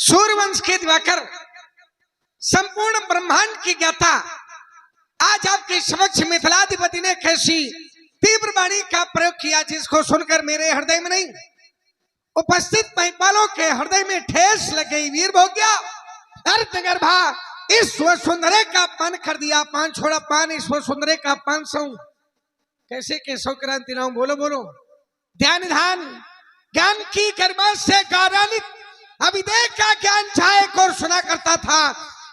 सूर्यवंश के दिवाकर, संपूर्ण ब्रह्मांड की ज्ञाता, आज आपके समक्ष मिथिलाधिपति ने कैसी तीव्र वाणी का प्रयोग किया जिसको सुनकर मेरे हृदय में नहीं उपस्थित महिपालों के हृदय में ठेस लग गई। वीर भोग गया अर्धगर्भा इस वसुंधरे का पान कर दिया, पान छोड़ा पान, इस वसुंधरे का 500 कैसे केशव क्रांति नाम। बोलो बोलो। ध्यान ध्यान ज्ञान की कर्मा से गौरवान्वित अभिदेह का ज्ञान चाहे और सुना करता था।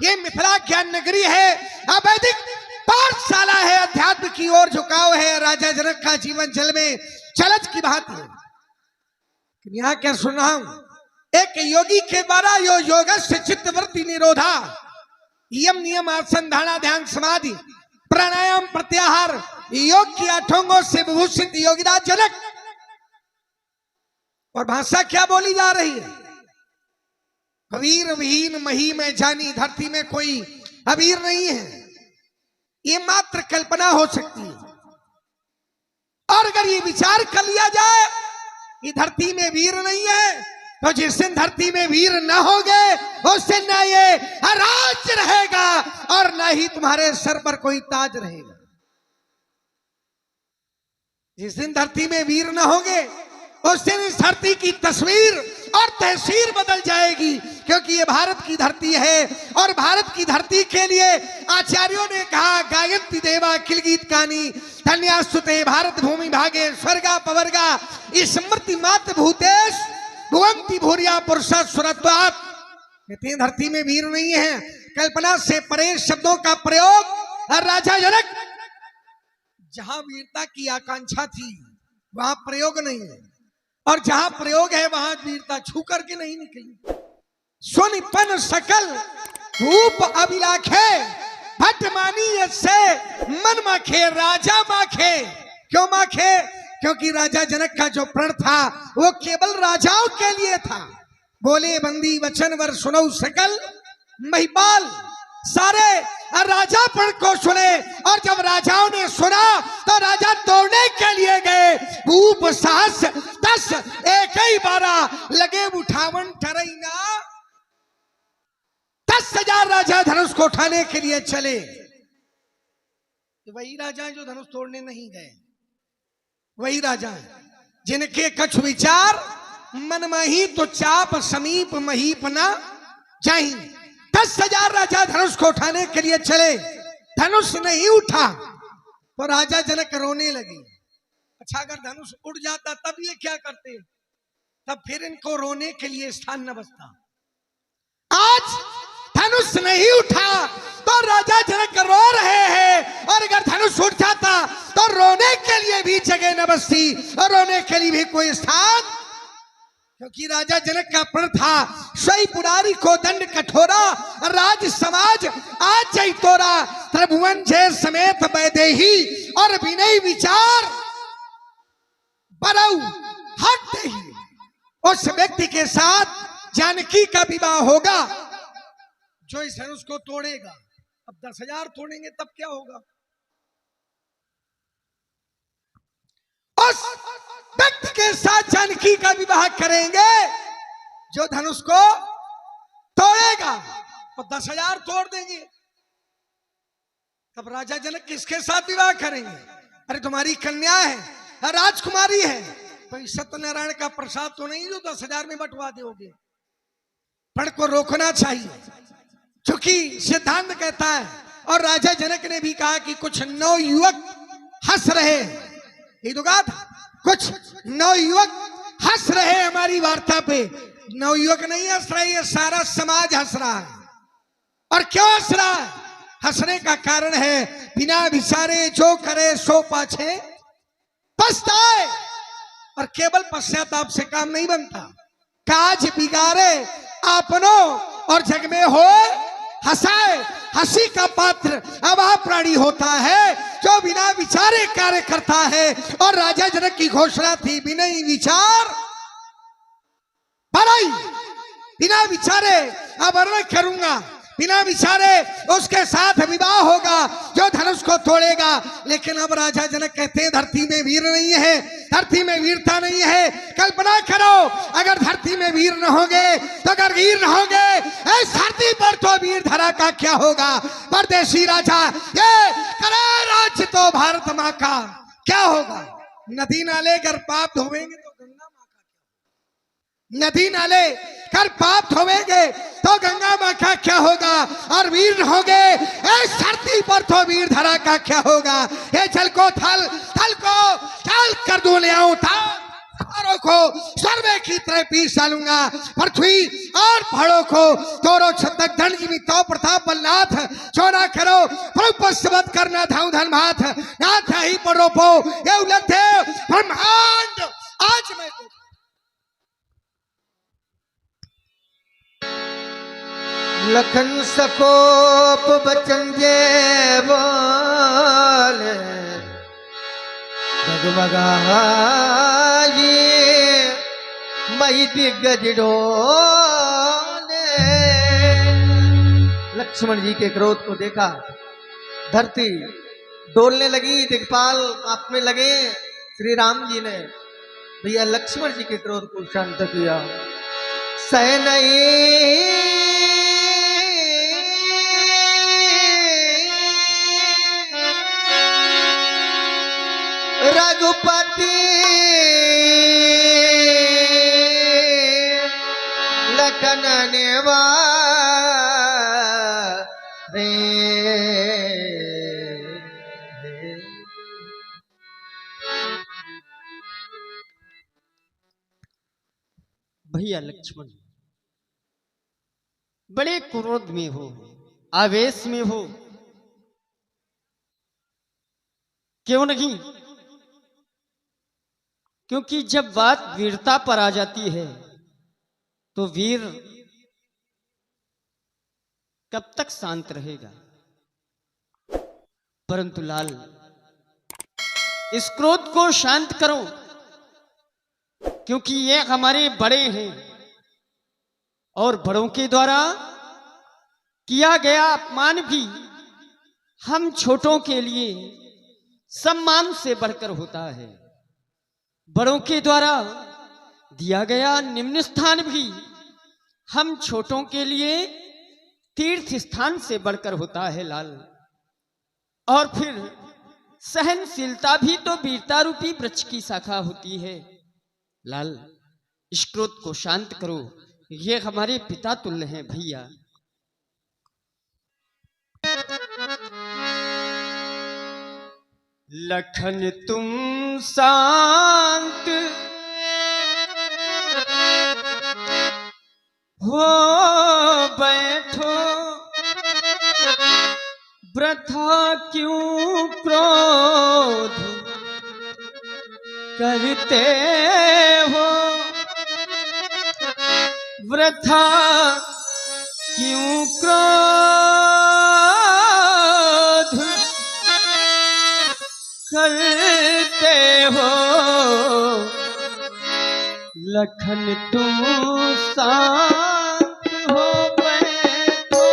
ये मिथिला ज्ञान नगरी है, अवैदिक पाठशाला है, अध्यात्म की ओर झुकाव है। राजा जनक का जीवन जल में चलच की भांति है। यहाँ क्या सुन रहा हूं, एक योगी के द्वारा यो योगस्य चित्तवृत्ति निरोधा, यम नियम आसन धारणा ध्यान समाधि प्राणायाम प्रत्याहार योग की 8 अंगों से विभूषित योगिराज जनक। और भाषा क्या बोली जा रही है, अवीर विहीन मही में जानी, धरती में कोई अवीर नहीं है, ये मात्र कल्पना हो सकती है। और अगर ये विचार कर लिया जाए कि धरती में वीर नहीं है, तो जिस दिन धरती में वीर न हो गए उस दिन न ये राज रहेगा और न ही तुम्हारे सर पर कोई ताज रहेगा। जिस दिन धरती में वीर न होंगे उस दिन इस धरती की तस्वीर और तहसीर बदल जाएगी, क्योंकि ये भारत की धरती है। और भारत की धरती के लिए आचार्यों ने कहा, गायन्ति देवा किल गीत कानी धन्यास्तुते भारत भूमि भागे स्वर्गा पवर्गा स्मृति मात भूतेश भुवंति भूरिया पुरुषा सुरत्वात्। कहते हैं धरती में वीर नहीं है, कल्पना से परे शब्दों का प्रयोग। और राजा जनक जहां वीरता की आकांक्षा थी वहां प्रयोग नहीं है, और जहां प्रयोग है वहां वीरता छू करके नहीं निकली। सोनिपन सकल रूप अभिलाखे भट मानी से मन माखे राजा माखे। क्यों माखे? क्योंकि राजा जनक का जो प्रण था वो केवल राजाओं के लिए था। बोले बंदी वचन वर सुनो सकल महिपाल, सारे राजा प्रण को सुने। और जब राजाओं ने सुना तो राजा तोड़ने के लिए गए। भूप साहस 10 एक ही 12 लगे उठावन ठरैना। 10,000 राजा धनुष को उठाने के लिए चले। वही राजा जो धनुष तोड़ने नहीं गए, वही राजा जिनके कछ विचार मन मही तो चाप समीप महीप ना जाही। 10,000 राजा धनुष को उठाने के लिए चले, धनुष नहीं उठा तो राजा जनक रोने लगे। अच्छा अगर धनुष उड़ जाता तब ये क्या करते, तब फिर इनको रोने के लिए स्थान न बचता। आज धनुष नहीं उठा तो राजा जनक रो रहे हैं, और अगर धनुष उठ जाता तो रोने के लिए भी जगह न बचती और रोने के लिए भी कोई स्थान। क्योंकि राजा जनक का प्रण था, सही पुरारी को दंड कठोरा राज समाज आज जय तोरा। त्रिभुवन जय समेत वैदेही और विनय विचार बरऊ हट ही। उस व्यक्ति के साथ जानकी का विवाह होगा जो इस धनुष को तोड़ेगा। अब 10,000 तोड़ेंगे तब क्या होगा? उस व्यक्ति के साथ जानकी का विवाह करेंगे जो धनुष को तोड़ेगा, और 10,000 तोड़ देंगे। तब राजा जनक किसके साथ विवाह करेंगे? अरे तुम्हारी कन्या है, राजकुमारी है, कोई सत्यनारायण का प्रसाद तो नहीं जो 10,000 में बंटवा दोगे। पण को रोकना चाहिए, क्योंकि सिद्धांत कहता है। और राजा जनक ने भी कहा कि कुछ नवयुवक हंस रहे, ये तो कहा था, कुछ नवयुवक हंस रहे हमारी वार्ता पे। नवयुवक नहीं हंस रहे, ये सारा समाज हंस रहा है। और क्यों हंस रहा है? हंसने का कारण है, बिना विचारे जो करे सो पाछे पछताए। और केवल पश्चाताप से काम नहीं बनता, काज बिगाड़े आपनों और जग में हो हंसाए। हंसी का पात्र अभाव प्राणी होता है जो बिना विचारे कार्य करता है। और राजा जनक की घोषणा थी, बिना विचार बड़ाई, बिना विचारे अवर्ण करूंगा बिना विचारे उसके साथ विवाह होगा जो धनुष को तोड़ेगा। लेकिन अब राजा जनक कहते हैं धरती में वीर नहीं है, धरती में वीरता नहीं है। कल्पना करो अगर धरती में वीर न होंगे तो अगर वीर न होंगे इस धरती पर तो वीर धरा का क्या होगा। परदेशी राजा ये करे राज्य तो भारत माँ का क्या होगा। नदी नाले अगर पाप धोवेंगे तो गंगा माँ का क्या, नदी नाले कर पाप धोवेंगे तो गंगा माँ का क्या होगा। और वीर होंगे इस धरती पर तो वीर धरा का क्या होगा। ये जल को थल, थल को चल कर दो ले आऊं तारों को सर्वे की तरह पीस डालूंगा। पृथ्वी और पहाड़ों को तोरो छतक दंड जीवी तो प्रताप बलनाथ चोरा करो प्रपस्वत करना धाऊ धन माथ नाथ ही पड़ो पो ये उलटे ब्रह्मांड आज मैं लखन सकोप बचन जे बोले भगभगाई मई दिग्गज डोले। लक्ष्मण जी के क्रोध को देखा, धरती डोलने लगी, दिग्पाल कांपने लगे। श्री राम जी ने भैया लक्ष्मण जी के क्रोध को शांत किया। सह नहीं रघुपति लखन नेवा रे। भैया लक्ष्मण बड़े क्रोध में हो, आवेश में हो, क्यों नहीं? क्योंकि जब बात वीरता पर आ जाती है तो वीर कब तक शांत रहेगा। परंतु लाल इस क्रोध को शांत करो, क्योंकि ये हमारे बड़े हैं और बड़ों के द्वारा किया गया अपमान भी हम छोटों के लिए सम्मान से बढ़कर होता है। बड़ों के द्वारा दिया गया निम्न स्थान भी हम छोटों के लिए तीर्थ स्थान से बढ़कर होता है लाल। और फिर सहनशीलता भी तो वीरता रूपी वृक्ष की शाखा होती है। लाल इस क्रोध को शांत करो, ये हमारे पिता तुल्य हैं भैया। लखन तुम शांत हो बैठो, वृथा क्यों क्रोध करते हो, वृथा क्यों क्रोध करते हो। लखन तुम शांत हो बैठो,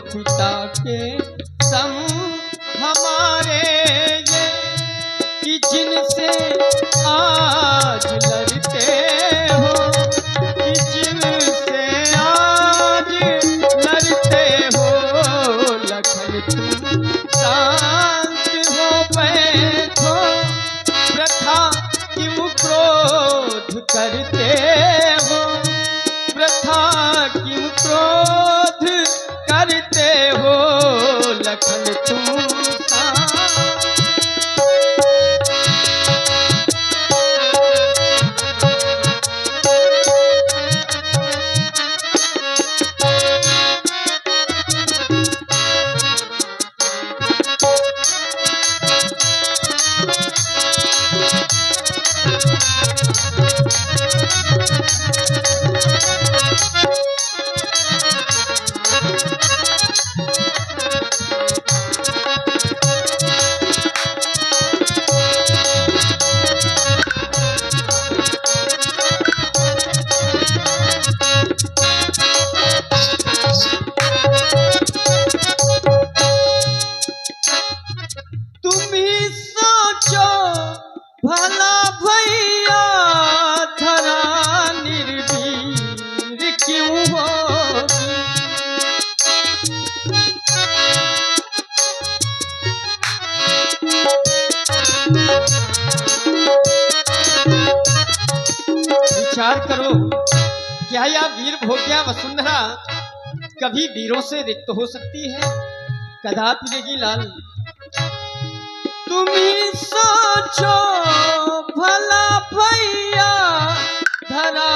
पिता के सम हमारे ये कि जिनसे आज लड़ते हो, कि जिनसे आज लड़ते हो। लखन तुम शांत हो बैठो, वृथा क्यों क्रोध करते हो, वृथा क्यों क्रोध करते हो। लखन तुम विचार करो, क्या यह वीर भोग्या वसुंधरा कभी वीरों से रिक्त हो सकती है? कदापि नहीं लाल। तुम ही सोचो भला भैया, धरा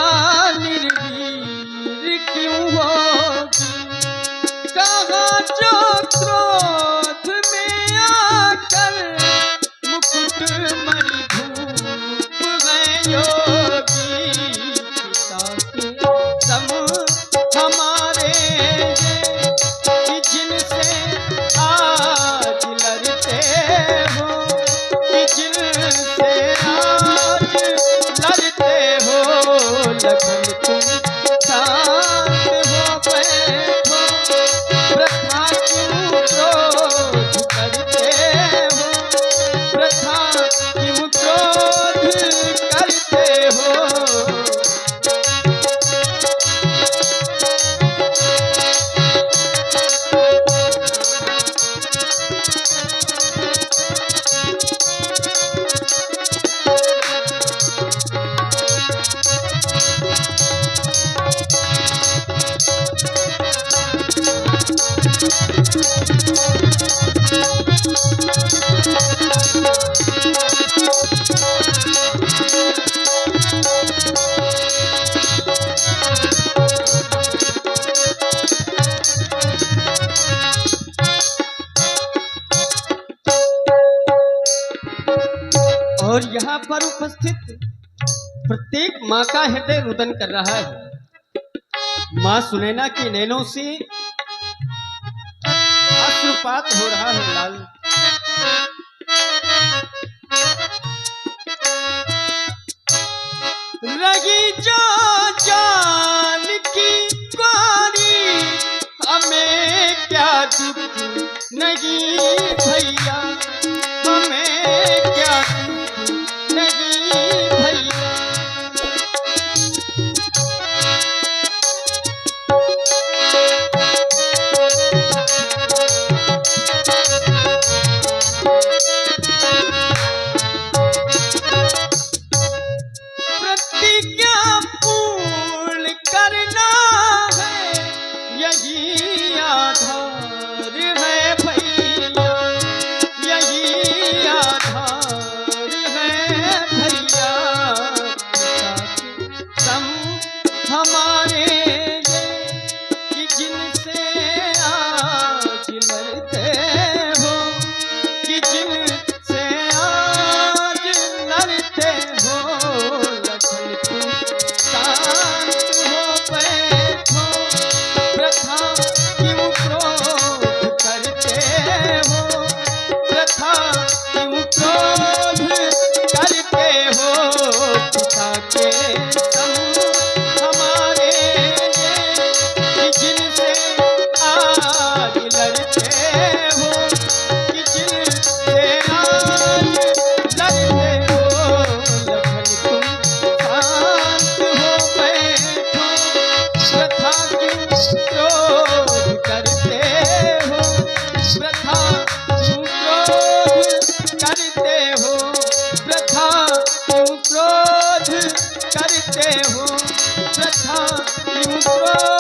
निर्वीर क्यों होगी? कहाँ जो क्रोध में आकर मुकुट मणि धूप है योगी। पिता के सम हमारे कि जिनसे आज लड़ते हो, कि जिनसे आज लड़ते हो। लखन तुम शांत हो बैठो, प्रथा क्यों क्रोध करते हो? प्रथा क्यों क्रोध करते हो? और यहाँ पर उपस्थित प्रत्येक माँ का हृदय रुदन कर रहा है। माँ सुनैना के नैनों से अश्रुपात हो रहा है लाल। रही जो जान की क्वारी, हमें क्या दुख नहीं भैया, हमें क्या दुख नहीं भैया। प्रतिज्ञा पूर्ण करना है, यही आधार है भैया, यही आधार है भैया। सम हमारे कि जिनसे आज लड़ते हो, कि जिनसे आज लड़ते हो। लखन तुम शांत हो बैठो, प्रथा क्यों क्रोध करते हो? प्रथा क्यों क्रोध करते हो? पिता के सम हमारे कि जिनसे आज लड़ते हो, कि जिनसे आज लड़ते हो। लखन तुम शांत हो बैठो, प्रथा क्यों क्रोध करते हो? प्रथा क्यों क्रोध करते हो? प्रथा क्यों क्रोध करते हो? प्रथा क्यों क्रोध